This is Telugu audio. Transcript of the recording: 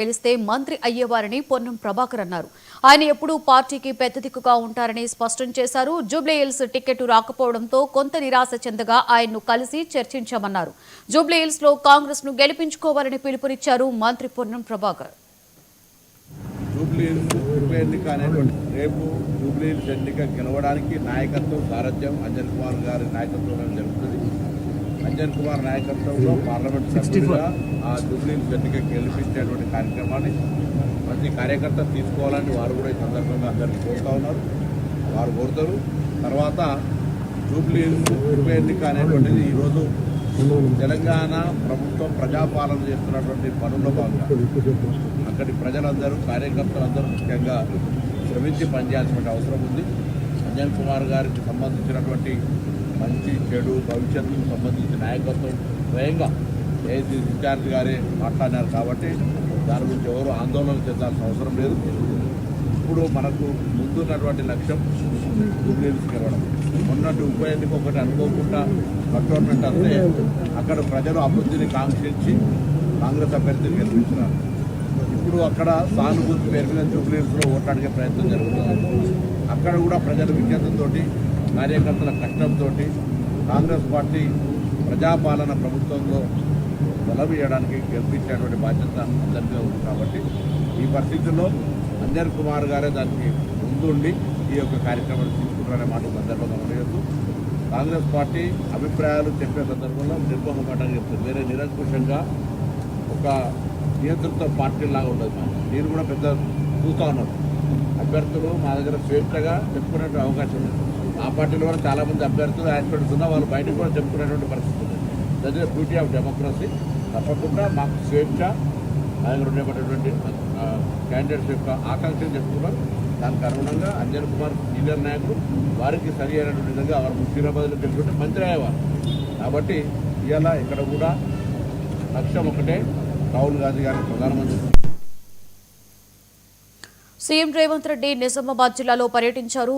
గెలిస్తే మంత్రి అయ్యేవారని పొన్నం ప్రభాకర్ అన్నారు. ఆయన ఎప్పుడూ పార్టీకి పెద్ద దిక్కుగా ఉంటారని స్పష్టం చేశారు. జూబ్లీహిల్స్ టికెట్ రాకపోవడంతో కొంత నిరాశ చెందగా ఆయన్ను కలిసి చర్చించామన్నారు. జూబ్లీహిల్స్ లో కాంగ్రెస్ ను గెలిపించుకోవాలని పిలుపునిచ్చారు మంత్రి పొన్నం ప్రభాకర్. రేపు జూబ్లీహిల్స్ ఎన్నిక గెలవడానికి నాయకత్వం సారథ్యం అంజన్ కుమార్ గారి నాయకత్వంలో జరుగుతుంది. అంజన్ కుమార్ నాయకత్వంలో పార్లమెంట్ సభ్యులుగా ఆ జూబ్లీహిల్స్ ఎన్నిక గెలిపించేటువంటి కార్యక్రమాన్ని ప్రతి కార్యకర్త తీసుకోవాలని వారు కూడా ఈ సందర్భంగా అందరికీ కోరుతా ఉన్నారు. వారు కోరుతారు. తర్వాత జూబ్లీహిల్స్ ఉప ఎన్నిక అనేటువంటిది ఈరోజు తెలంగాణ ప్రభుత్వం ప్రజాపాలన చేస్తున్నటువంటి పనుల్లో భాగంగా అక్కడి ప్రజలందరూ కార్యకర్తలందరూ ముఖ్యంగా శ్రమించి పనిచేయాల్సిన అవసరం ఉంది. అంజన్ కుమార్ గారికి సంబంధించినటువంటి మంచి చెడు భవిష్యత్తుకు సంబంధించిన నాయకత్వం స్వయంగా ఏఐసీ ఇన్ఛార్జ్ గారే మాట్లాడినారు కాబట్టి దాని గురించి ఎవరు ఆందోళన చెందాల్సిన అవసరం లేదు. ఇప్పుడు మనకు ముందున్నటువంటి లక్ష్యం జూబ్లీహిల్స్ గెలవడం. మొన్నటి ఉప ఎన్నిక ఒకటి అనుకోకుండా కంటోన్మెంట్ వస్తే అక్కడ ప్రజలు అభివృద్ధిని కాంక్షించి కాంగ్రెస్ అభ్యర్థిని గెలిపించినారు. ఇప్పుడు అక్కడ సానుభూతి పేరు మీద జూబ్లీహిల్స్లో ఓట్లాడే ప్రయత్నం జరుగుతుంది. అక్కడ కూడా ప్రజల విజ్ఞతతో కార్యకర్తల కష్టంతో కాంగ్రెస్ పార్టీ ప్రజాపాలన ప్రభుత్వంలో బలం ఇవ్వడానికి గెలిపించేటువంటి బాధ్యత అందరికీ ఉంది. కాబట్టి ఈ పరిస్థితుల్లో అంజన్ కుమార్ గారే దానికి ముందుండి ఈ యొక్క కార్యక్రమాన్ని తీసుకుంటారనే మాట సందర్భంగా ఉండవచ్చు. కాంగ్రెస్ పార్టీ అభిప్రాయాలు చెప్పే సందర్భంలో నిర్మోహమాటంగా చెప్తుంది. వేరే నిరంకుశంగా ఒక నియంత్రిత పార్టీలాగా ఉండదు. నేను కూడా పెద్ద చూస్తూ ఉన్నాను. అభ్యర్థులు మా దగ్గర స్వేచ్ఛగా చెప్పుకునే అవకాశం ఉంది. ఆ పార్టీలో కూడా చాలామంది అభ్యర్థులు యాస్పిరెంట్స్ ఉన్నా వాళ్ళు బయటకు కూడా చెప్పుకునేటువంటి పరిస్థితి ఉంది. That is beauty of democracy. తప్పకుండా మాకు స్వేచ్ఛ మా దగ్గర ఉండేటటువంటి క్యాండిడేట్స్ యొక్క ఆకాంక్షలు చెప్తున్నారు. దానికి అనుగుణంగా అంజన్ కుమార్ సీనియర్ నాయకుడు వారికి సరి అయినటువంటి విధంగా వారు ముఖ్యమంత్రిలో గెలుచుకుంటే మంత్రి అయ్యేవారు. కాబట్టి ఇవాళ ఇక్కడ కూడా లక్ష్యం ఒకటే, రాహుల్ గాంధీ గారిని ప్రధానమంత్రి. సీఎం రేవంత్ రెడ్డి నిజామాబాద్ జిల్లాలో పర్యటించారు.